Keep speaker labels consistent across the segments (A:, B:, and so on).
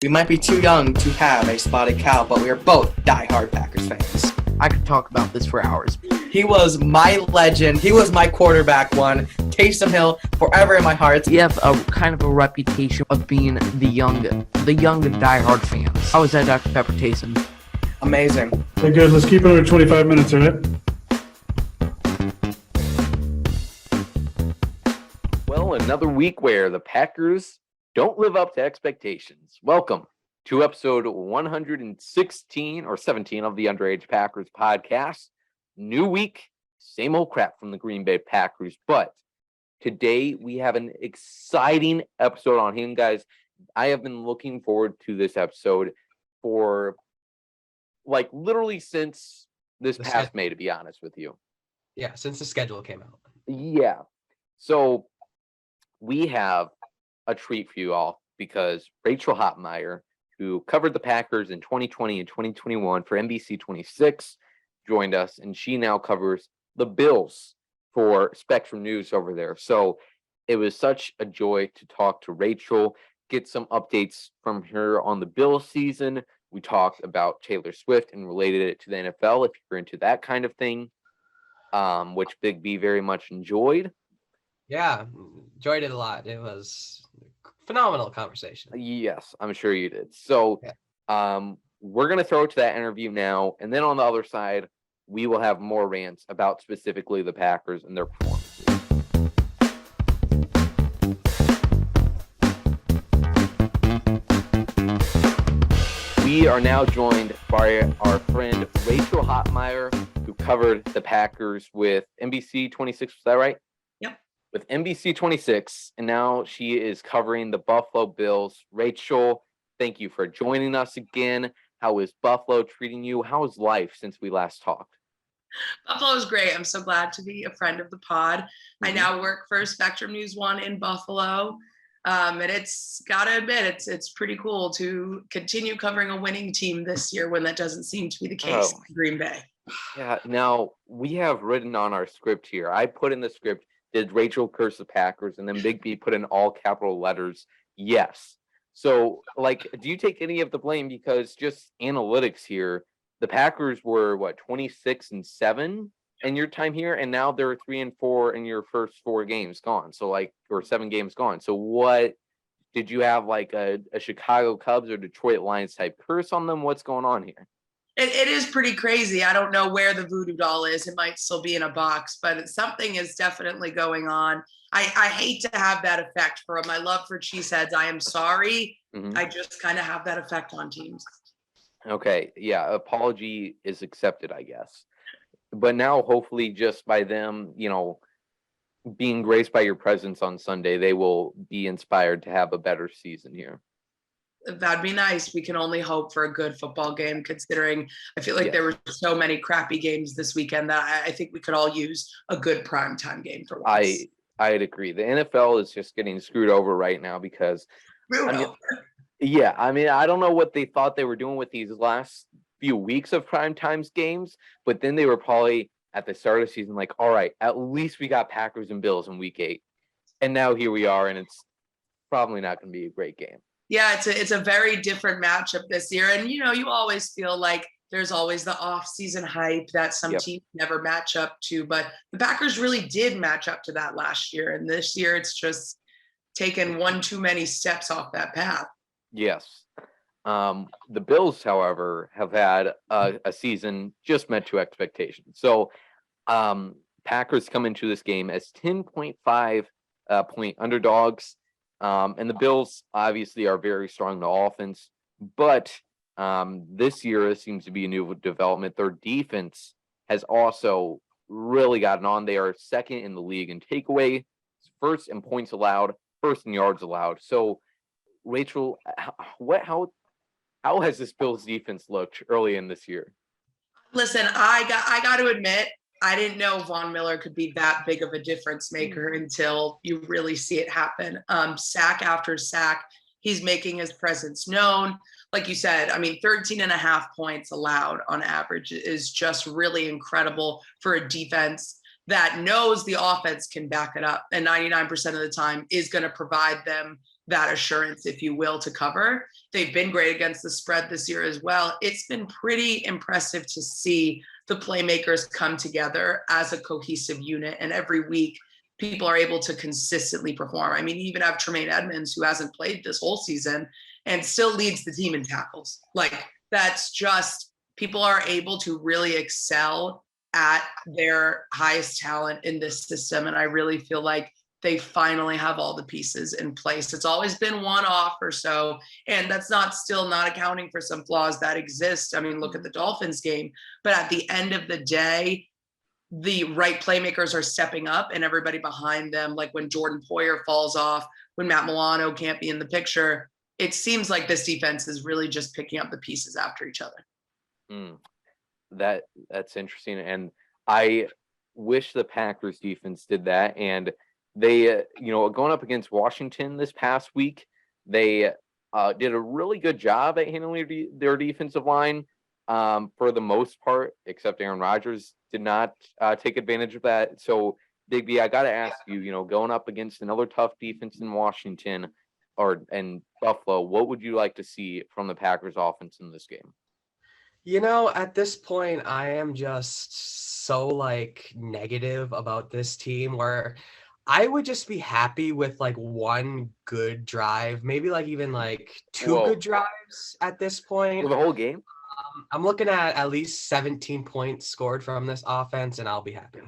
A: We might be too young to have a spotted cow, but we are both diehard Packers fans.
B: I could talk about this for hours.
A: He was my legend. He was my quarterback one. Taysom Hill, forever in my heart.
B: We have a kind of a reputation of being the young and diehard fans. How is that, Dr. Pepper Taysom?
A: Amazing.
C: Okay, good. Let's keep it under 25 minutes, all right?
D: Well, another week where the Packers don't live up to expectations. Welcome to episode 116 or 17 of the Underage Packers podcast. New week, same old crap from the Green Bay Packers. But today we have an exciting episode on hand, guys. I have been looking forward to this episode for literally since this past May, to be honest with you.
E: Yeah, since the schedule came out.
D: Yeah. So we have a treat for you all because Rachel Hopmayer, who covered the Packers in 2020 and 2021 for NBC 26, joined us, and she now covers the Bills for SpectrumNews over there. So it was such a joy to talk to Rachel, get some updates from her on the Bills season. We talked about Taylor Swift and related it to the NFL, if you're into that kind of thing, which Big B very much enjoyed.
E: Yeah, enjoyed it a lot. It was a phenomenal conversation.
D: Yes, I'm sure you did. So we're going to throw it to that interview now. And then on the other side, we will have more rants about specifically the Packers and their performances. We are now joined by our friend Rachel Hopmayer, who covered the Packers with NBC 26. Was that right?
A: Yep.
D: With NBC 26, and now she is covering the Buffalo Bills. Rachel, thank you for joining us again. How is Buffalo treating you? How is life since we last talked?
F: Buffalo is great. I'm so glad to be a friend of the pod. Mm-hmm. I now work for SpectrumNews 1 in Buffalo. And it's got to admit, it's pretty cool to continue covering a winning team this year when that doesn't seem to be the case in Green Bay.
D: Yeah, now we have written on our script here. I put in the script, did Rachel curse the Packers? And then Big B put in all capital letters, yes. So, do you take any of the blame? Because just analytics here, the Packers were, 26-7 in your time here? And now they're 3-4 in your first 4 games gone. So, or 7 games gone. So what, did you have, a Chicago Cubs or Detroit Lions type curse on them? What's going on here?
F: It is pretty crazy. I don't know where the voodoo doll is. It might still be in a box, but something is definitely going on. I hate to have that effect for my love for cheeseheads. I am sorry. Mm-hmm. I just kind of have that effect on teams.
D: Okay. Yeah. Apology is accepted, I guess. But now, hopefully, just by them, being graced by your presence on Sunday, they will be inspired to have a better season here.
F: That'd be nice. We can only hope for a good football game, considering I feel like there were so many crappy games this weekend that I think we could all use a good primetime game for once.
D: I'd agree. The NFL is just getting screwed over right now because I don't know what they thought they were doing with these last few weeks of primetime games, but then they were probably at the start of the season all right, at least we got Packers and Bills in week 8. And now here we are, and it's probably not going to be a great game.
F: Yeah, it's a very different matchup this year. And, you always feel like there's always the off-season hype that some teams never match up to. But the Packers really did match up to that last year. And this year, it's just taken one too many steps off that path.
D: Yes. The Bills, however, have had a season just met to expectations. So Packers come into this game as 10.5 point underdogs. And the Bills obviously are very strong in the offense, but this year it seems to be a new development. Their defense has also really gotten on. They are second in the league in takeaway, first in points allowed, first in yards allowed. So, Rachel, how has this Bills defense looked early in this year?
F: Listen, I got to admit, I didn't know Von Miller could be that big of a difference maker until you really see it happen. Sack after sack, he's making his presence known. Like you said, 13.5 points allowed on average is just really incredible for a defense that knows the offense can back it up and 99% of the time is going to provide them that assurance, if you will, to cover. They've been great against the spread this year as well. It's been pretty impressive to see the playmakers come together as a cohesive unit. And every week, people are able to consistently perform. I mean, you even have Tremaine Edmonds, who hasn't played this whole season and still leads the team in tackles. Like, that's just, people are able to really excel at their highest talent in this system. And I really feel like they finally have all the pieces in place. It's always been one off or so, and that's still not accounting for some flaws that exist. I mean, look at the Dolphins game, but at the end of the day, the right playmakers are stepping up and everybody behind them, like when Jordan Poyer falls off, when Matt Milano can't be in the picture, it seems like this defense is really just picking up the pieces after each other.
D: That's interesting. And I wish the Packers defense did that. And they, going up against Washington this past week, they did a really good job at handling their defensive line for the most part, except Aaron Rodgers did not take advantage of that. So, Digby, I got to ask you, going up against another tough defense in Washington and Buffalo, what would you like to see from the Packers offense in this game?
E: At this point, I am just so negative about this team, where I would just be happy with one good drive, maybe even two good drives at this point.
D: For the whole game?
E: I'm looking at least 17 points scored from this offense, and I'll be happy.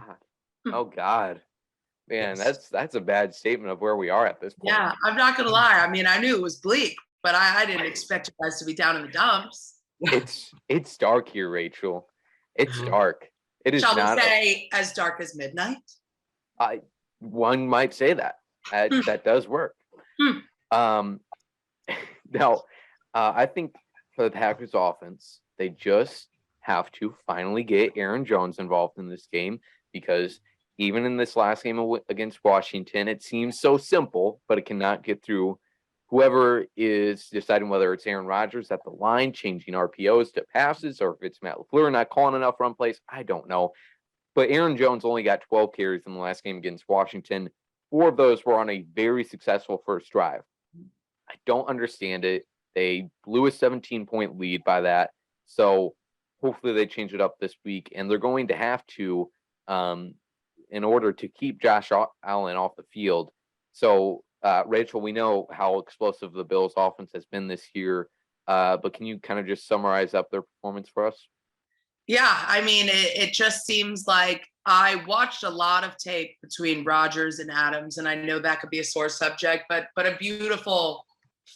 D: Oh God, man,
E: Yes.
D: that's a bad statement of where we are at this point.
F: Yeah, I'm not gonna lie. I mean, I knew it was bleak, but I didn't expect you guys to be down in the dumps.
D: It's dark here, Rachel. It's dark. It is
F: Shall
D: not.
F: we say as dark as midnight?
D: One might say that. That does work. Now, I think for the Packers offense, they just have to finally get Aaron Jones involved in this game, because even in this last game against Washington, it seems so simple, but it cannot get through whoever is deciding whether it's Aaron Rodgers at the line, changing RPOs to passes, or if it's Matt LaFleur not calling enough run plays. I don't know. But Aaron Jones only got 12 carries in the last game against Washington. 4 of those were on a very successful first drive. I don't understand it. They blew a 17-point lead by that. So hopefully they change it up this week. And they're going to have to, in order to keep Josh Allen off the field. So, Rachel, we know how explosive the Bills' offense has been this year. But can you kind of just summarize up their performance for us?
F: Yeah, I mean, it just seems like I watched a lot of tape between Rodgers and Adams, and I know that could be a sore subject, but a beautiful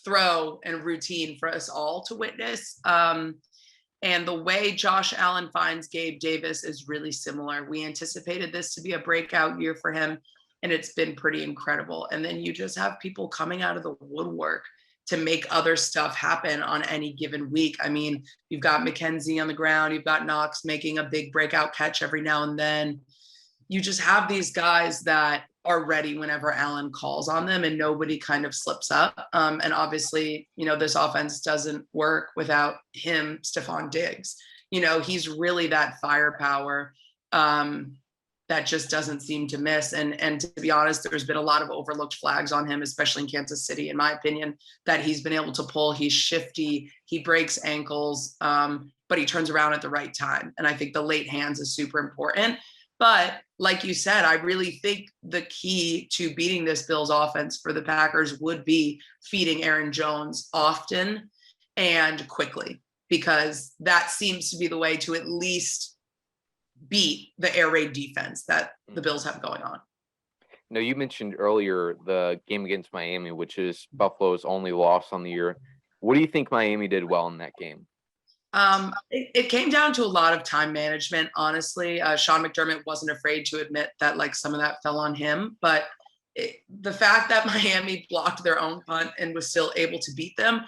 F: throw and routine for us all to witness. And the way Josh Allen finds Gabe Davis is really similar. We anticipated this to be a breakout year for him, and it's been pretty incredible. And then you just have people coming out of the woodwork to make other stuff happen on any given week. I mean, you've got McKenzie on the ground, you've got Knox making a big breakout catch every now and then. You just have these guys that are ready whenever Allen calls on them, and nobody kind of slips up. And obviously, this offense doesn't work without him, Stephon Diggs. He's really that firepower that just doesn't seem to miss. And to be honest, there's been a lot of overlooked flags on him, especially in Kansas City, in my opinion, that he's been able to pull. He's shifty, he breaks ankles, but he turns around at the right time. And I think the late hands is super important. But like you said, I really think the key to beating this Bills offense for the Packers would be feeding Aaron Jones often and quickly, because that seems to be the way to at least beat the air raid defense that the Bills have going on.
D: No, you mentioned earlier the game against Miami, which is Buffalo's only loss on the year. What do you think Miami did well in that game?
F: It came down to a lot of time management, honestly. Sean McDermott wasn't afraid to admit that some of that fell on him, but the fact that Miami blocked their own punt and was still able to beat them,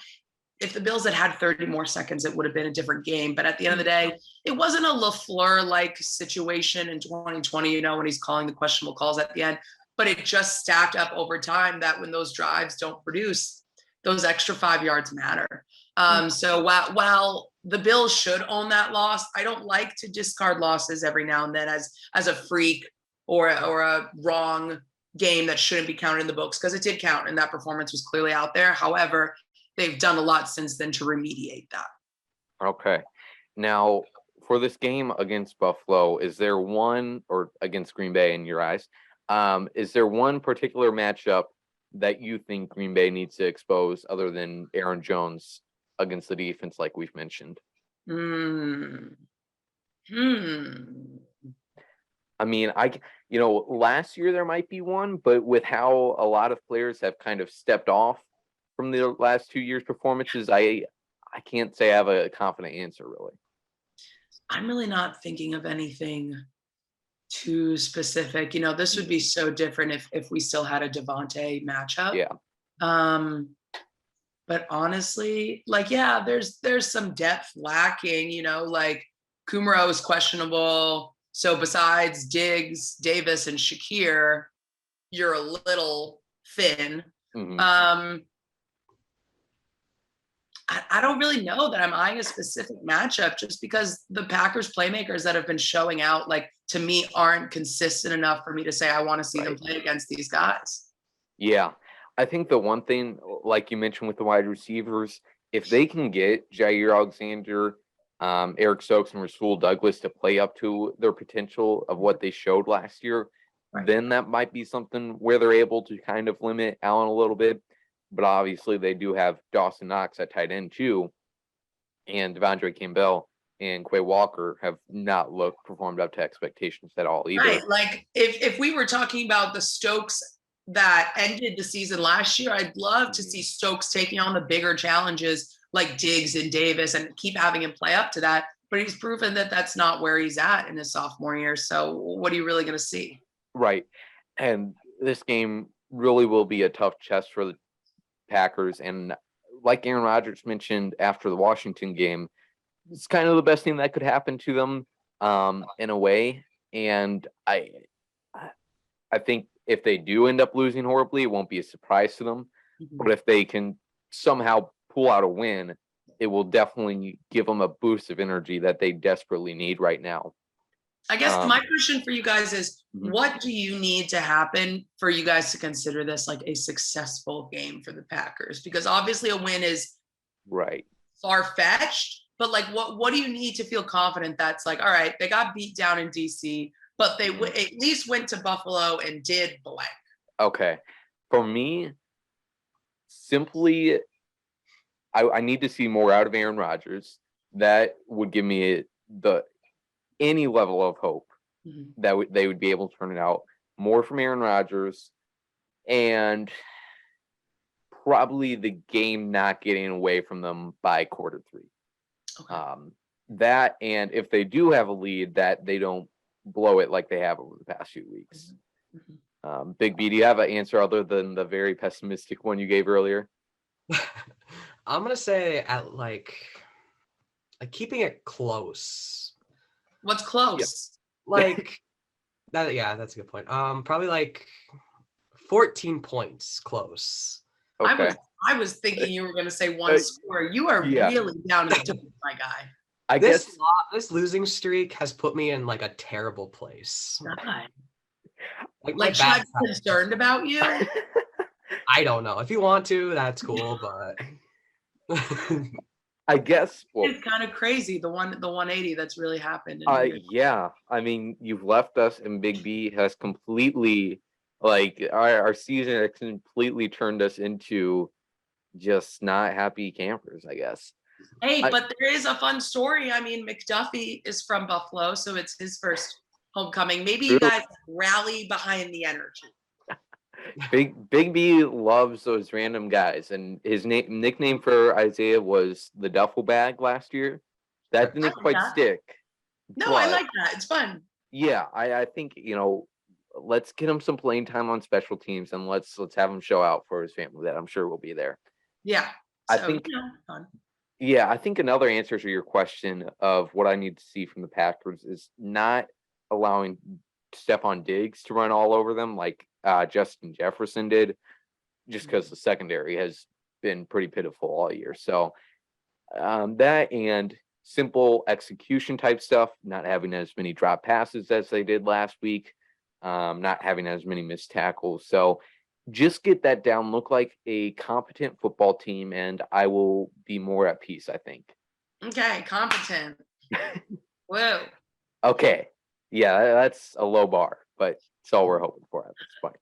F: if the Bills had 30 more seconds, it would have been a different game. But at the end of the day, it wasn't a LaFleur-like situation in 2020, when he's calling the questionable calls at the end, but it just stacked up over time that when those drives don't produce, those extra 5 yards matter. So while the Bills should own that loss, I don't like to discard losses every now and then as a freak or a wrong game that shouldn't be counted in the books, because it did count and that performance was clearly out there. However, they've done a lot since then to remediate that.
D: Okay. Now, for this game against Buffalo, is there one, or against Green Bay in your eyes, is there one particular matchup that you think Green Bay needs to expose other than Aaron Jones against the defense like we've mentioned? I mean, last year there might be one, but with how a lot of players have kind of stepped off from the last 2 years' performances, I can't say I have a confident answer, really.
F: I'm really not thinking of anything too specific. This would be so different if we still had a Devontae matchup.
D: Yeah.
F: But honestly, there's some depth lacking, like Kumaro is questionable. So besides Diggs, Davis, and Shakir, you're a little thin.
D: Mm-hmm.
F: I don't really know that I'm eyeing a specific matchup, just because the Packers playmakers that have been showing out, to me, aren't consistent enough for me to say I want to see them play against these guys.
D: Yeah. I think the one thing, like you mentioned with the wide receivers, if they can get Jair Alexander, Eric Stokes, and Rasul Douglas to play up to their potential of what they showed last year, then that might be something where they're able to kind of limit Allen a little bit. But obviously they do have Dawson Knox at tight end too, and Devondre Campbell and Quay Walker have not performed up to expectations at all either.
F: Right. Like if we were talking about the Stokes that ended the season last year, I'd love to see Stokes taking on the bigger challenges like Diggs and Davis and keep having him play up to that. But he's proven that that's not where he's at in his sophomore year. So what are you really going to see?
D: Right. And this game really will be a tough test for the Packers. And like Aaron Rodgers mentioned after the Washington game, it's kind of the best thing that could happen to them in a way. And I think if they do end up losing horribly, it won't be a surprise to them. Mm-hmm. But if they can somehow pull out a win, it will definitely give them a boost of energy that they desperately need right now.
F: I guess my question for you guys is, what do you need to happen for you guys to consider this like a successful game for the Packers? Because obviously a win is far-fetched, but what do you need to feel confident that's all right, they got beat down in DC, but they at least went to Buffalo and did blank? Okay.
D: For me, simply, I need to see more out of Aaron Rodgers. That would give me any level of hope that they would be able to turn it out. More from Aaron Rodgers, and probably the game not getting away from them by quarter 3. Okay. That, and if they do have a lead, that they don't blow it like they have over the past few weeks. Big B, do you have an answer other than the very pessimistic one you gave earlier?
E: I'm gonna say at keeping it close.
F: What's close?
E: That. Yeah, that's a good point. Probably 14 points close.
D: Okay.
F: I was thinking you were going to say one score. You are really down to the tip, my guy.
E: This losing streak has put me in a terrible place.
F: God. Should I be concerned about you?
E: I don't know. If you want to, that's cool, but
D: I guess
F: it's kind of crazy, the 180 that's really happened.
D: Yeah. I mean, you've left us, and Big B has completely our season has completely turned us into just not happy campers, I guess.
F: Hey, but there is a fun story. I mean, McDuffie is from Buffalo, so it's his first homecoming. Maybe you guys rally behind the energy.
D: Big B loves those random guys, and his nickname for Isaiah was the duffel bag last year. That didn't quite stick.
F: No, I like that. It's fun.
D: Yeah, I think let's get him some playing time on special teams, and let's have him show out for his family. That I'm sure will be there.
F: Yeah,
D: I think.
F: Fun.
D: Yeah, I think another answer to your question of what I need to see from the Packers is not allowing Stephon Diggs to run all over them like Justin Jefferson did, just because the secondary has been pretty pitiful all year. So that and simple execution type stuff, not having as many drop passes as they did last week, not having as many missed tackles. So just get that down, look like a competent football team, and I will be more at peace, I think.
F: Okay, competent. Whoa.
D: Okay. Yeah, that's a low bar, but it's all we're hoping for at this point.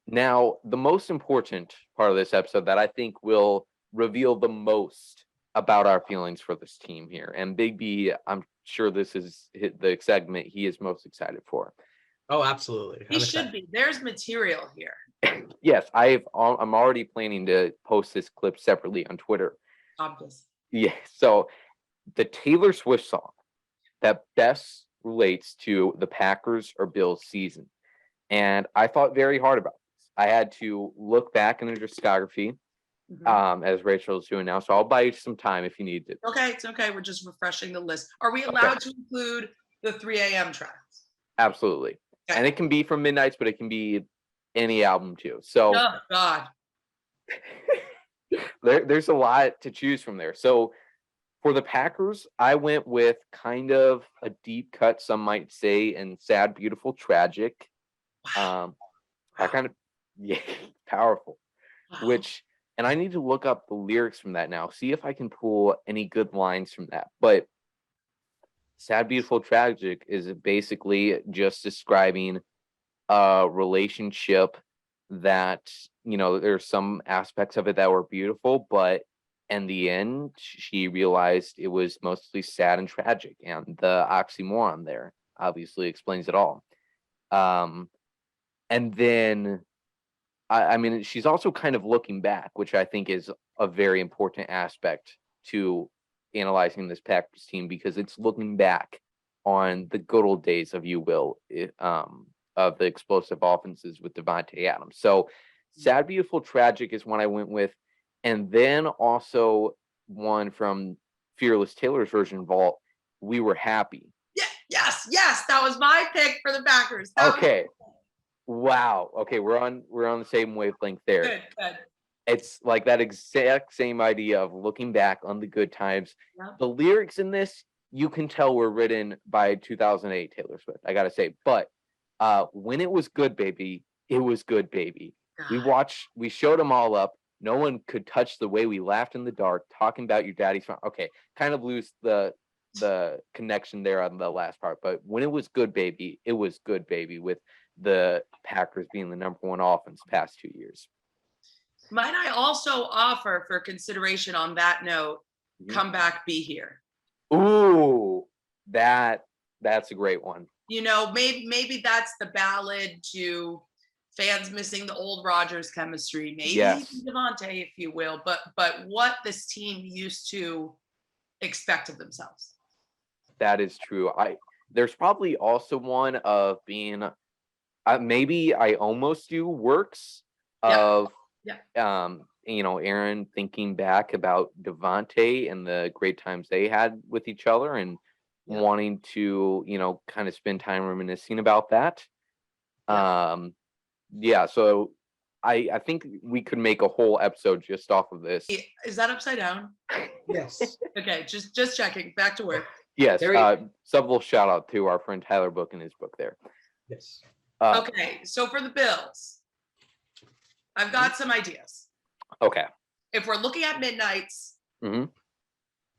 D: Now, the most important part of this episode that I think will reveal the most about our feelings for this team here. And Big B, I'm sure this is the segment he is most excited for.
E: Oh, absolutely.
F: He should be. There's material here.
D: Yes, I'm already planning to post this clip separately on Twitter.
F: Obvious.
D: Yeah, so the Taylor Swift song that best relates to the Packers or Bills season. And I thought very hard about this. I had to look back in the discography, as Rachel's doing now. So I'll buy you some time if you need it.
F: Okay, it's okay. We're just refreshing the list. Are we allowed to include the 3 a.m. tracks?
D: Absolutely.
F: Okay.
D: And it can be from Midnights, but it can be any album too. So
F: Oh, God.
D: there's a lot to choose from there. So for the Packers, I went with kind of a deep cut, some might say, and sad, beautiful, tragic. I kind of, yeah, powerful.
F: Wow.
D: And I need to look up the lyrics from that now, see if I can pull any good lines from that. But sad, beautiful, tragic is basically just describing a relationship that, there's some aspects of it that were beautiful, but in the end, she realized it was mostly sad and tragic. And the oxymoron there obviously explains it all. And then, I mean, she's also kind of looking back, which I think is a very important aspect to analyzing this Packers team, because it's looking back on the good old days, of of the explosive offenses with Devontae Adams. So sad, beautiful, tragic is one I went with. And then also one from Fearless Taylor's version, Vault, We Were Happy.
F: Yeah, yes. That was my pick for the Packers.
D: Okay. Wow. Okay, we're on the same wavelength there.
F: Good.
D: It's like that exact same idea of looking back on the good times.
F: Yeah.
D: The lyrics in this, you can tell, were written by 2008 Taylor Swift, I gotta say. But when it was good, baby, it was good, baby.
F: God.
D: We showed them all up. No one could touch the way we laughed in the dark, talking about your daddy's phone. Okay, kind of lose the connection there on the last part. But when it was good, baby, it was good, baby, with the Packers being the number one offense past 2 years.
F: Might I also offer, for consideration on that note, Come Back, Be Here?
D: Ooh, that's a great one.
F: Maybe that's the ballad to fans missing the old Rodgers chemistry. Maybe Devontae, if you will. But what this team used to expect of themselves.
D: That is true. There's probably also one of being, maybe I Almost Do works of, Aaron thinking back about Devontae and the great times they had with each other, and wanting to, kind of spend time reminiscing about that. So I think we could make a whole episode just off of this.
F: Is that upside down?
E: Yes.
F: Okay, just checking. Back to work.
D: Yes, subtle shout out to our friend Tyler Book and his book there.
E: Yes.
F: Okay, so for the Bills, I've got some ideas.
D: Okay.
F: If we're looking at Midnights,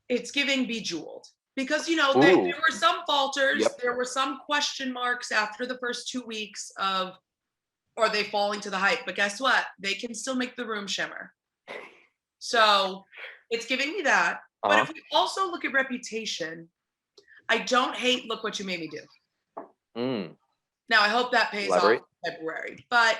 F: it's giving Bejeweled. Because, there were some falters, there were some question marks after the first 2 weeks of, are they falling to the hype? But guess what? They can still make the room shimmer. So it's giving me that. But if we also look at Reputation, I don't hate Look What You Made Me Do. Now, I hope that pays off in February. But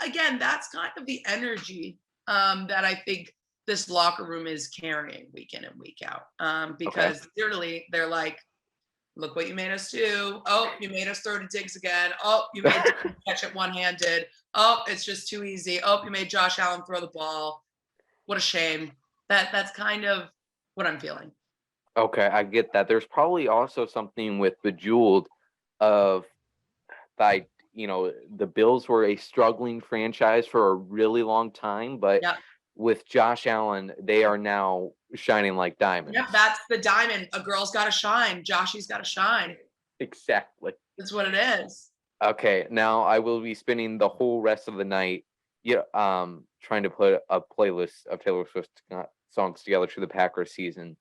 F: again, that's kind of the energy that I think this locker room is carrying week in and week out. Because literally they're like, look what you made us do. Oh, you made us throw to Diggs again. Oh, you made us catch it one-handed. Oh, it's just too easy. Oh, you made Josh Allen throw the ball. What a shame. That's kind of what I'm feeling.
D: Okay, I get that. There's probably also something with Bejeweled of, like, the Bills were a struggling franchise for a really long time, but with Josh Allen, they are now shining like diamonds.
F: Yep, that's the diamond. A girl's got to shine. Joshy's got to shine.
D: Exactly.
F: That's what it is.
D: Okay, now I will be spending the whole rest of the night, trying to put a playlist of Taylor Swift songs together for the Packers season.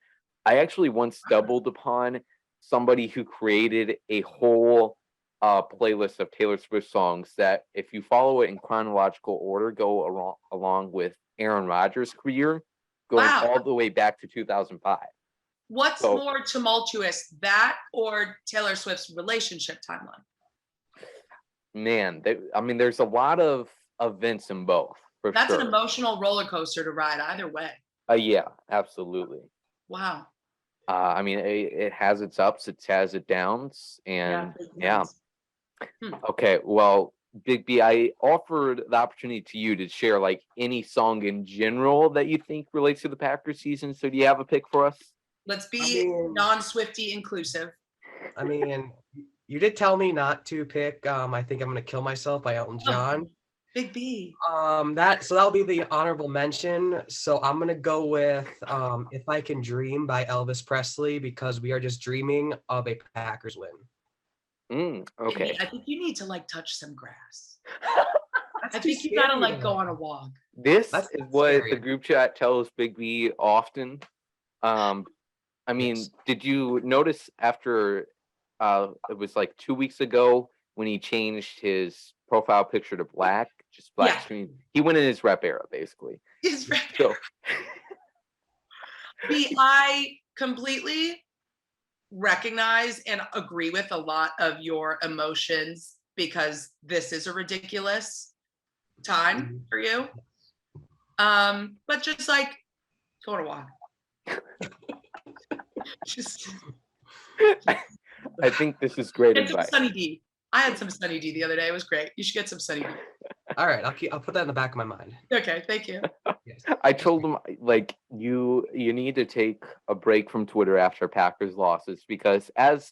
D: I actually once stumbled upon somebody who created a whole playlist of Taylor Swift songs that, if you follow it in chronological order, go along with Aaron Rodgers' career, going
F: Wow.
D: all the way back to 2005.
F: What's
D: So-
F: more tumultuous, that or Taylor Swift's relationship timeline?
D: Man, there's a lot of events in both, for
F: That's
D: sure.
F: an emotional roller coaster to ride either way.
D: Yeah, absolutely.
F: Wow.
D: It has its ups, it has its downs, and
F: big
D: yeah.
F: ones.
D: Okay, well, Big B, I offered the opportunity to you to share like any song in general that you think relates to the Packers season. So do you have a pick for us?
F: Let's be non-Swifty inclusive.
E: I mean, you did tell me not to pick I Think I'm Gonna Kill Myself by Elton John.
F: Big B.
E: That'll be the honorable mention. So I'm gonna go with If I Can Dream by Elvis Presley, because we are just dreaming of a Packers win.
D: Okay.
F: I think you need to like touch some grass.
E: That's
F: I
E: too
F: think you gotta
E: scary,
F: like
E: though.
F: go on a walk.
D: This
E: That's
D: is
E: not
D: what
E: scary.
D: the group chat tells Big B often.
E: Yes.
D: Did you notice after it was like 2 weeks ago when he changed his profile picture to black, just black
F: Yeah.
D: screen? He went in his rep era, basically.
F: It's right.
D: So
F: I completely recognize and agree with a lot of your emotions, because this is a ridiculous time for you. But just like go on a walk. Just
D: I think this is great
F: get some
D: advice.
F: Sunny D. I had some Sunny D the other day. It was great. You should get some Sunny D.
E: All right, I'll put that in the back of my mind.
F: Okay, thank you.
E: Yes.
D: I told him, like, you need to take a break from Twitter after Packers losses, because as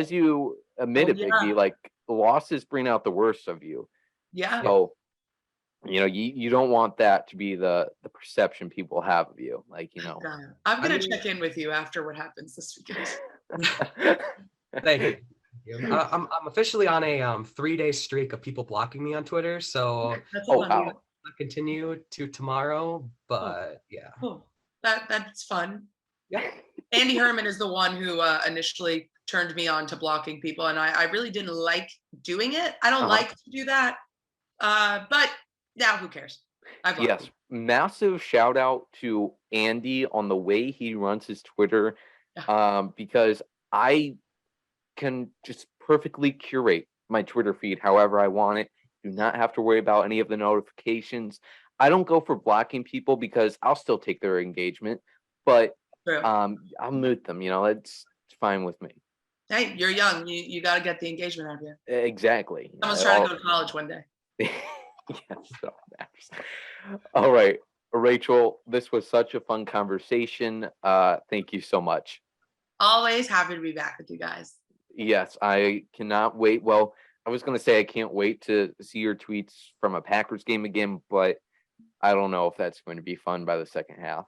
D: you admitted, Big B,
F: yeah.
D: like, losses bring out the worst of you.
F: Yeah.
D: So you don't want that to be the perception people have of you. Like,
F: I'm gonna
E: I mean-
F: check in with you after what happens this weekend.
E: Thank you. I'm officially on a 3-day streak of people blocking me on Twitter, so
F: That's a
D: Oh,
F: lot.
D: wow.
E: I'll continue to tomorrow. But yeah,
F: Oh, that's fun.
E: yeah.
F: Andy Herman is the one who initially turned me on to blocking people, and I really didn't like doing it. I don't
D: Uh-huh.
F: like to do that, but now who cares? I block
D: Yes,
F: people.
D: massive shout out to Andy on the way he runs his Twitter, because I can just perfectly curate my Twitter feed however I want it. Do not have to worry about any of the notifications. I don't go for blocking people because I'll still take their engagement, but
F: True.
D: I'll mute them. It's fine with me.
F: Hey, you're young. You got to get the engagement out of you.
D: Exactly.
F: Someone's trying to go to college one day.
D: Yes, so matters. All right, Rachel, this was such a fun conversation. Thank you so much.
F: Always happy to be back with you guys.
D: Yes, I cannot wait. Well, I was going to say I can't wait to see your tweets from a Packers game again, but I don't know if that's going to be fun by the second half.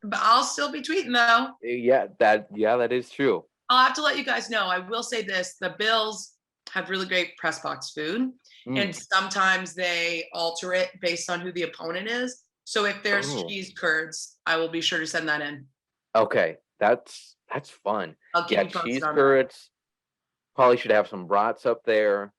F: But I'll still be tweeting though.
D: Yeah, that is true.
F: I'll have to let you guys know. I will say this: the Bills have really great press box food, and sometimes they alter it based on who the opponent is. So if there's cheese curds, I will be sure to send that in.
D: Okay, that's fun.
F: I'll keep
D: Yeah,
F: you posted
D: cheese
F: on that.
D: curds. Probably should have some brats up there.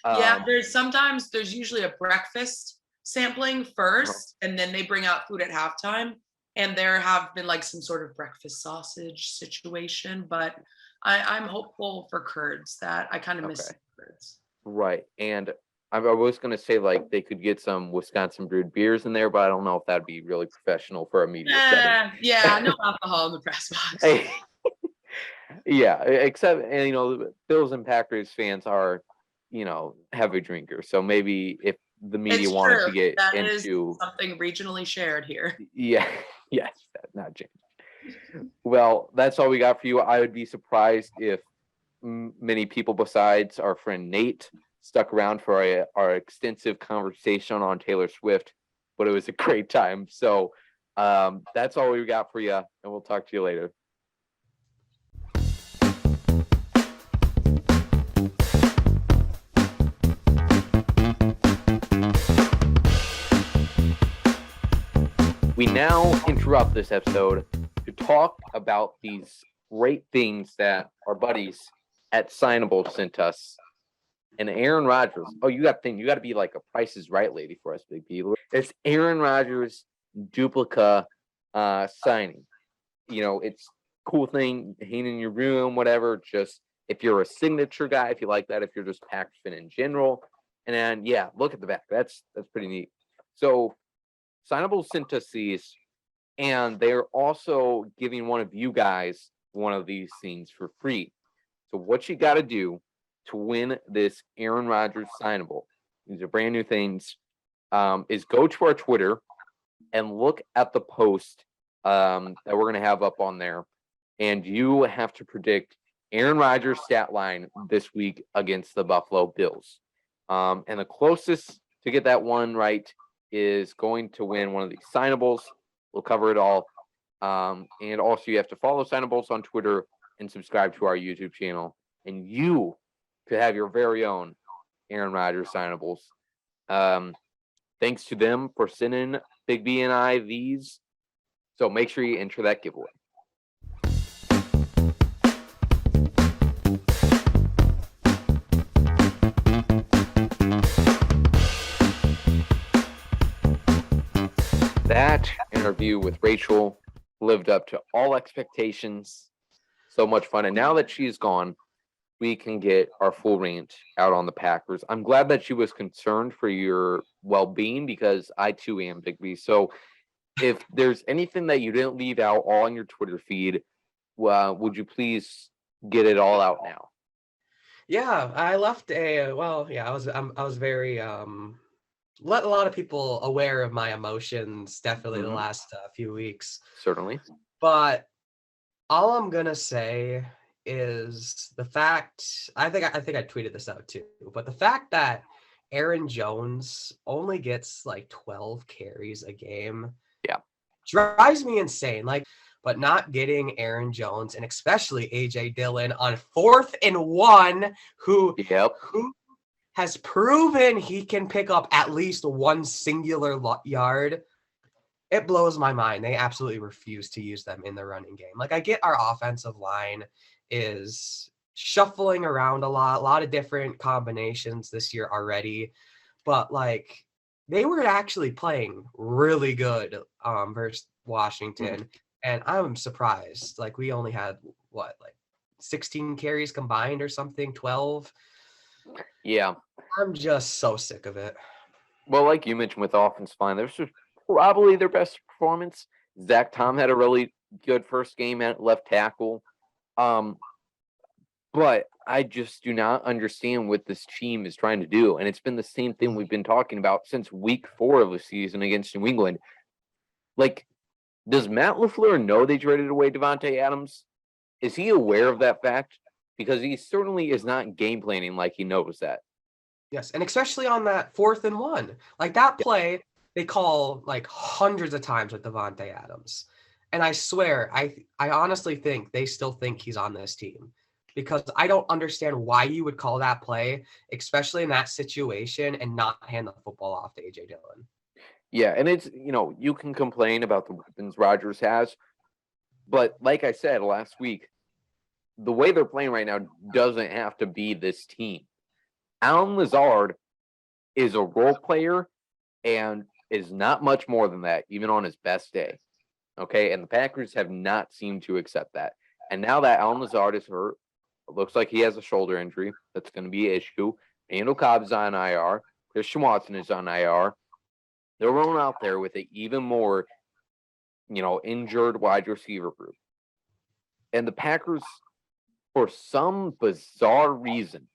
F: Yeah, there's usually a breakfast sampling first, and then they bring out food at halftime. And there have been like some sort of breakfast sausage situation, but I'm hopeful for curds. That I kind of miss curds.
D: Right, and I was going to say like they could get some Wisconsin brewed beers in there, but I don't know if that'd be really professional for a media setting.
F: Yeah, no alcohol in the press box.
D: Hey, yeah, except the Bills and Packers fans are, heavy drinkers. So maybe if the media
F: It's
D: wanted
F: true.
D: to get
F: That is
D: into
F: something regionally shared here.
D: yes, that's not changed. Well, that's all we got for you. I would be surprised if many people besides our friend Nate stuck around for our extensive conversation on Taylor Swift, but it was a great time. So that's all we got for you, and we'll talk to you later. we now interrupt this episode to talk about these great things that our buddies at Signable sent us. And Aaron Rodgers. Oh, you got to think. You got to be like a Price is Right lady for us, Big B. It's Aaron Rodgers duplica signing. You know, it's a cool thing, hanging in your room, whatever. Just if you're a signature guy, if you like that, if you're just Packers fan in general. And then, yeah, look at the back. That's pretty neat. So Signable sent us these, and they're also giving one of you guys one of these things for free. So what you got to do to win this Aaron Rodgers signable, these are brand new things, is go to our Twitter and look at the post that we're going to have up on there. And you have to predict Aaron Rodgers' stat line this week against the Buffalo Bills. And the closest to get that one right is going to win one of these signables. We'll cover it all. And also you have to follow Signables on Twitter and subscribe to our YouTube channel. And you could have your very own Aaron Rodgers signables. Thanks to them for sending Big B and I these. So make sure you enter that giveaway. That interview with Rachel lived up to all expectations. So much fun. And now that she's gone, we can get our full rant out on the Packers. I'm glad that she was concerned for your well-being, because I too am, Big B. So if there's anything that you didn't leave out all on your Twitter feed, would you please get it all out now?
E: Yeah, I left I was very let a lot of people aware of my emotions definitely the last few weeks.
D: Certainly.
E: But all I'm gonna say is the fact, I think I tweeted this out too, but the fact that Aaron Jones only gets like 12 carries a game,
D: yeah,
E: drives me insane. Like, but not getting Aaron Jones and especially AJ Dillon on 4th and 1, who has proven he can pick up at least one singular yard. It blows my mind. They absolutely refuse to use them in the running game. Like, I get our offensive line is shuffling around a lot of different combinations this year already, but like they were actually playing really good versus Washington, and I'm surprised. Like, we only had 16 carries combined or something, 12.
D: Yeah,
E: I'm just so sick of it.
D: Well, like you mentioned with offensive line, this was probably their best performance. Zach Tom had a really good first game at left tackle. But I just do not understand what this team is trying to do. And it's been the same thing we've been talking about since week 4 of the season against New England. Like, does Matt LaFleur know they traded away Devontae Adams? Is he aware of that fact? Because he certainly is not game planning like he knows that.
E: Yes, and especially on that 4th and 1. Like, that play, they call like hundreds of times with Devontae Adams. And I swear, I honestly think they still think he's on this team, because I don't understand why you would call that play, especially in that situation, and not hand the football off to AJ Dillon.
D: Yeah, and it's, you can complain about the weapons Rodgers has, but like I said last week, the way they're playing right now doesn't have to be this team. Allen Lazard is a role player and is not much more than that, even on his best day. Okay, and the Packers have not seemed to accept that. And now that Allen Lazard is hurt, it looks like he has a shoulder injury. That's going to be an issue. Randall Cobb's on IR. Christian Watson is on IR. They're rolling out there with an even more, injured wide receiver group. And the Packers, for some bizarre reason,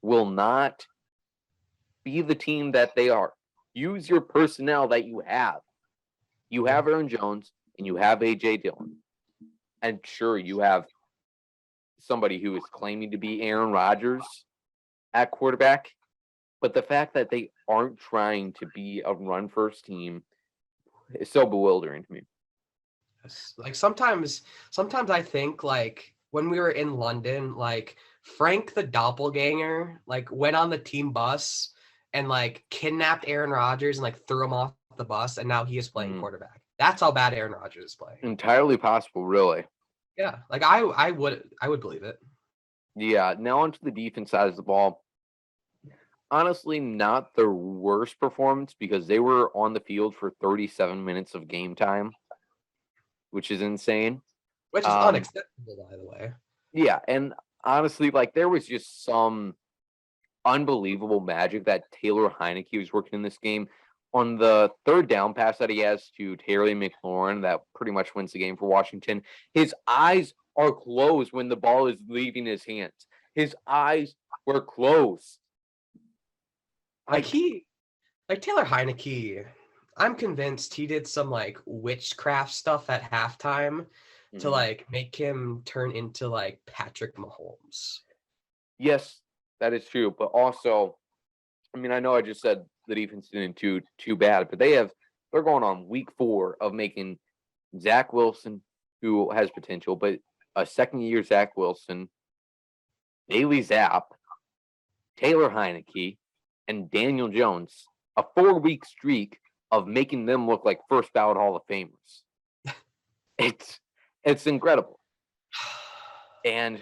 D: will not be the team that they are. Use your personnel that you have. You have Aaron Jones and you have AJ Dillon. And sure, you have somebody who is claiming to be Aaron Rodgers at quarterback. But the fact that they aren't trying to be a run-first team is so bewildering to me.
E: Like, sometimes I think, like, when we were in London, like, Frank the doppelganger, like, went on the team bus and, like, kidnapped Aaron Rodgers and, like, threw him off the bus, and now he is playing quarterback. That's how bad Aaron Rodgers is playing.
D: Entirely possible, really.
E: Yeah, like I would believe it.
D: Yeah, now onto the defense side of the ball. Honestly, not the worst performance because they were on the field for 37 minutes of game time, which is insane.
E: Which is unacceptable, by the way.
D: Yeah, and honestly, like there was just some unbelievable magic that Taylor Heineke was working in this game. On the third down pass that he has to Terry McLaurin, that pretty much wins the game for Washington. His eyes are closed when the ball is leaving his hands. His eyes were closed.
E: Like Taylor Heineke, I'm convinced he did some like witchcraft stuff at halftime to like make him turn into like Patrick Mahomes.
D: Yes, that is true. But also, I mean, I know I just said the defense didn't do too bad, but they're going on week 4 of making Zach Wilson, who has potential, but a second-year Zach Wilson, Bailey Zapp, Taylor Heineke, and Daniel Jones, a 4-week streak of making them look like first ballot Hall of Famers. It's incredible. And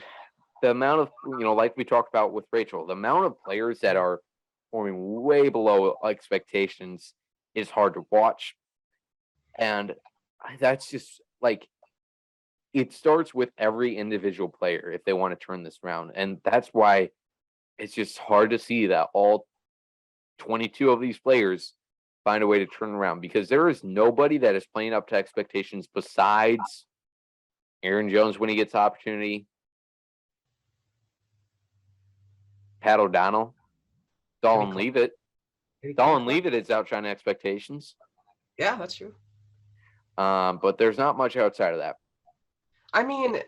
D: the amount of, like we talked about with Rachel, the amount of players that are performing way below expectations is hard to watch. And that's just like, it starts with every individual player if they want to turn this around. And that's why it's just hard to see that all 22 of these players find a way to turn around, because there is nobody that is playing up to expectations besides Aaron Jones when he gets opportunity, Pat O'Donnell, Dolan Leavitt. Dolan Leavitt is outshining expectations.
E: Yeah, that's true.
D: But there's not much outside of that.
E: I mean,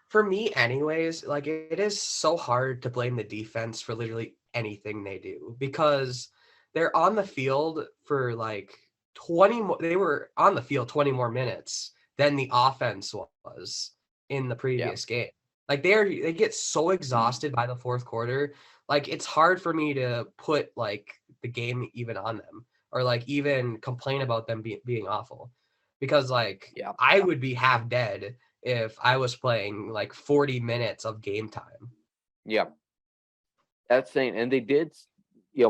E: for me anyways, like it is so hard to blame the defense for literally anything they do, because they're on the field for like 20 more, they were on the field 20 more minutes than the offense was in the previous game. Like they get so exhausted by the fourth quarter. Like it's hard for me to put like the game even on them, or like even complain about them being awful, because like I would be half dead if I was playing like 40 minutes of game time.
D: Yeah. That's saying, and they did,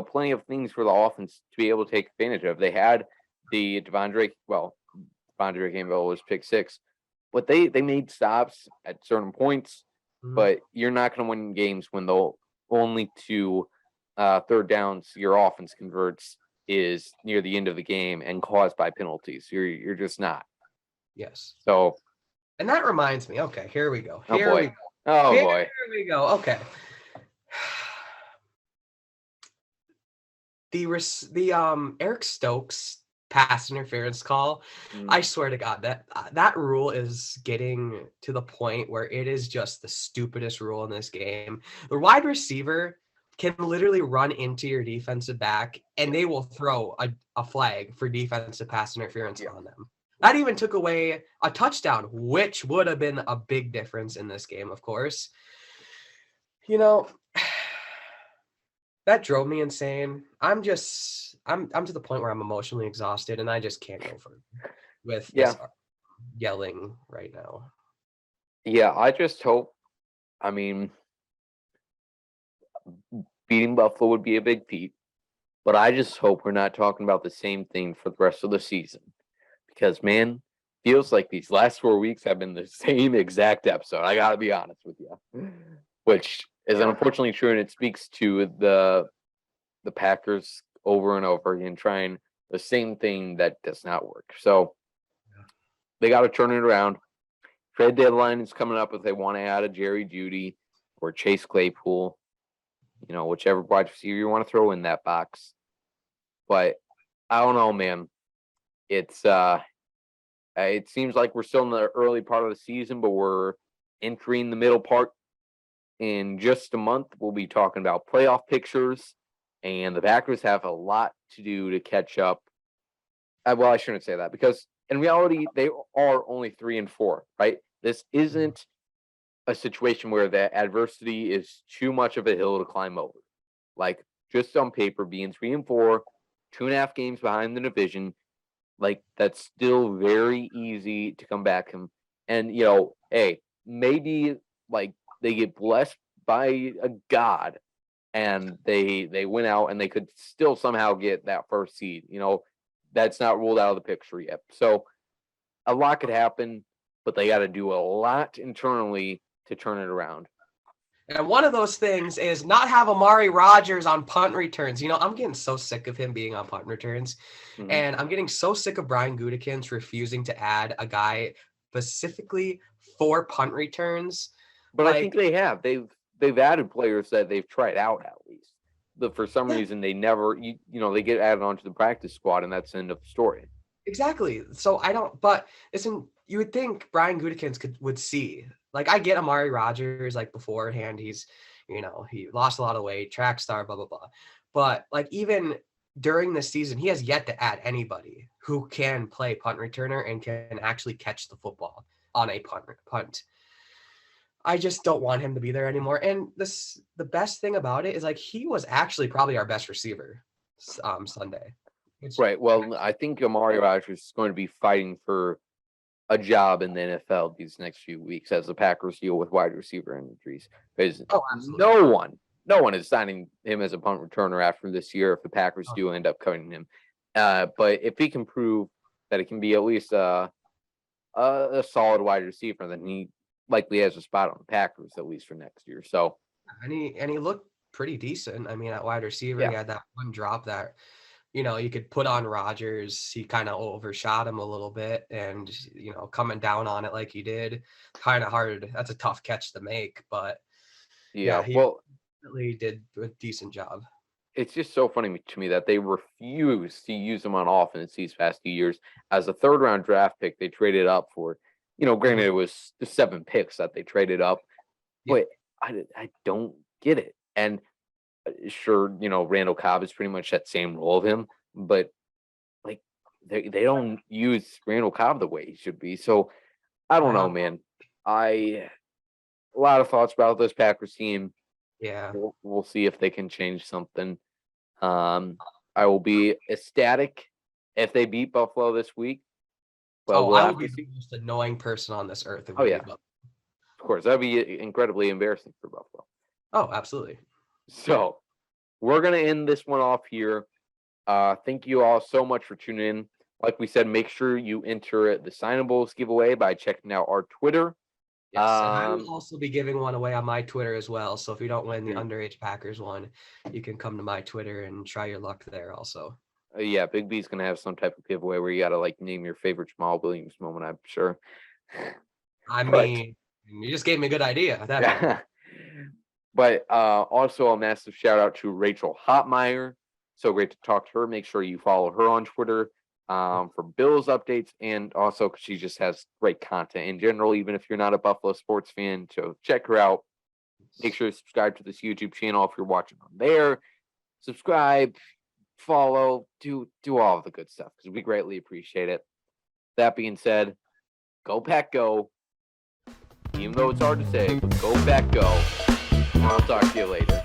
D: plenty of things for the offense to be able to take advantage of. They had the Devondre Campbell was pick 6, but they made stops at certain points, but you're not going to win games when the only 2 third downs your offense converts is near the end of the game and caused by penalties. You're just not.
E: Yes.
D: So,
E: and that reminds me. Okay, here we go.
D: Boy.
E: Here we go. Okay. The Eric Stokes pass interference call. I swear to God that rule is getting to the point where it is just the stupidest rule in this game. The wide receiver can literally run into your defensive back and they will throw a flag for defensive pass interference on them. That even took away a touchdown, which would have been a big difference in this game, of course. That drove me insane. I'm to the point where I'm emotionally exhausted and I just can't go further with this yelling right now.
D: Yeah, I just hope, beating Buffalo would be a big feat, but I just hope we're not talking about the same thing for the rest of the season, because, man, feels like these last 4 weeks have been the same exact episode. I got to be honest with you, which is unfortunately true, and it speaks to the Packers over and over again trying the same thing that does not work. So they got to turn it around. Trade deadline is coming up if they want to add a Jerry Jeudy or Chase Claypool, whichever wide receiver you want to throw in that box. But I don't know, man. It's it seems like we're still in the early part of the season, but we're entering the middle part. In just a month, we'll be talking about playoff pictures, and the Packers have a lot to do to catch up. Well, I shouldn't say that, because in reality, they are only 3-4, right? This isn't a situation where the adversity is too much of a hill to climb over. Like, just on paper, being 3-4, 2.5 games behind the division, like that's still very easy to come back and you know, hey, maybe like they get blessed by a god and they went out and they could still somehow get that first seed. You know, that's not ruled out of the picture yet. So a lot could happen, but they got to do a lot internally to turn it around.
E: And one of those things is not have Amari Rogers on punt returns. You know, I'm getting so sick of him being on punt returns.
D: Mhm.
E: And I'm getting so sick of Brian Gutekunst refusing to add a guy specifically for punt returns.
D: But I think they have. They've added players that they've tried out at least. But for some reason they never you know, they get added onto the practice squad and that's the end of the story.
E: Exactly. So I don't, but you would think Brian Gutekunst would see. Like, I get Amari Rogers, like, beforehand, he's, you know, he lost a lot of weight, track star, blah, blah, blah. But, like, even during this season, he has yet to add anybody who can play punt returner and can actually catch the football on a punt. I just don't want him to be there anymore. And the best thing about it is, like, he was actually probably our best receiver Sunday.
D: Right. Well, I think Amari Rogers is going to be fighting for a job in the NFL these next few weeks as the Packers deal with wide receiver injuries. Because no one is signing him as a punt returner after this year if the Packers do end up cutting him. But if he can prove that it can be at least a solid wide receiver, then he likely has a spot on the Packers at least for next year. So
E: and he looked pretty decent. I mean, at wide receiver, he had that one drop that, you know, you could put on Rodgers. He kind of overshot him a little bit, and, you know, coming down on it like he did, kind of hard. That's a tough catch to make, but he really did a decent job.
D: It's just so funny to me that they refuse to use him on offense these past few years. As a third-round draft pick, they traded up for, you know, granted it was the 7 picks that they traded up, but I don't get it. And sure, you know, Randall Cobb is pretty much that same role of him, but like they don't use Randall Cobb the way he should be. So I don't know, man. A lot of thoughts about this Packers team.
E: Yeah.
D: We'll see if they can change something. I will be ecstatic if they beat Buffalo this week. But
E: I would be the most annoying person on this earth.
D: Of course, that'd be incredibly embarrassing for Buffalo.
E: Oh, absolutely.
D: So we're going to end this one off here. Thank you all so much for tuning in. Like we said, make sure you enter the Signables giveaway by checking out our Twitter.
E: Yes, and I will also be giving one away on my Twitter as well. So if you don't win the Underage Packers one, you can come to my Twitter and try your luck there also.
D: Yeah, Big B's going to have some type of giveaway where you got to like name your favorite Jamal Williams moment, I'm sure.
E: I mean, you just gave me a good idea.
D: But also a massive shout out to Rachel Hopmayer. So great to talk to her. Make sure you follow her on Twitter for Bills updates, and also because she just has great content in general, even if you're not a Buffalo sports fan. So check her out. Make sure to subscribe to this YouTube channel if you're watching on there. Subscribe, follow, do all of the good stuff because we greatly appreciate it. That being said, go Pack Go. Even though it's hard to say, but go Pack Go. I'll talk to you later.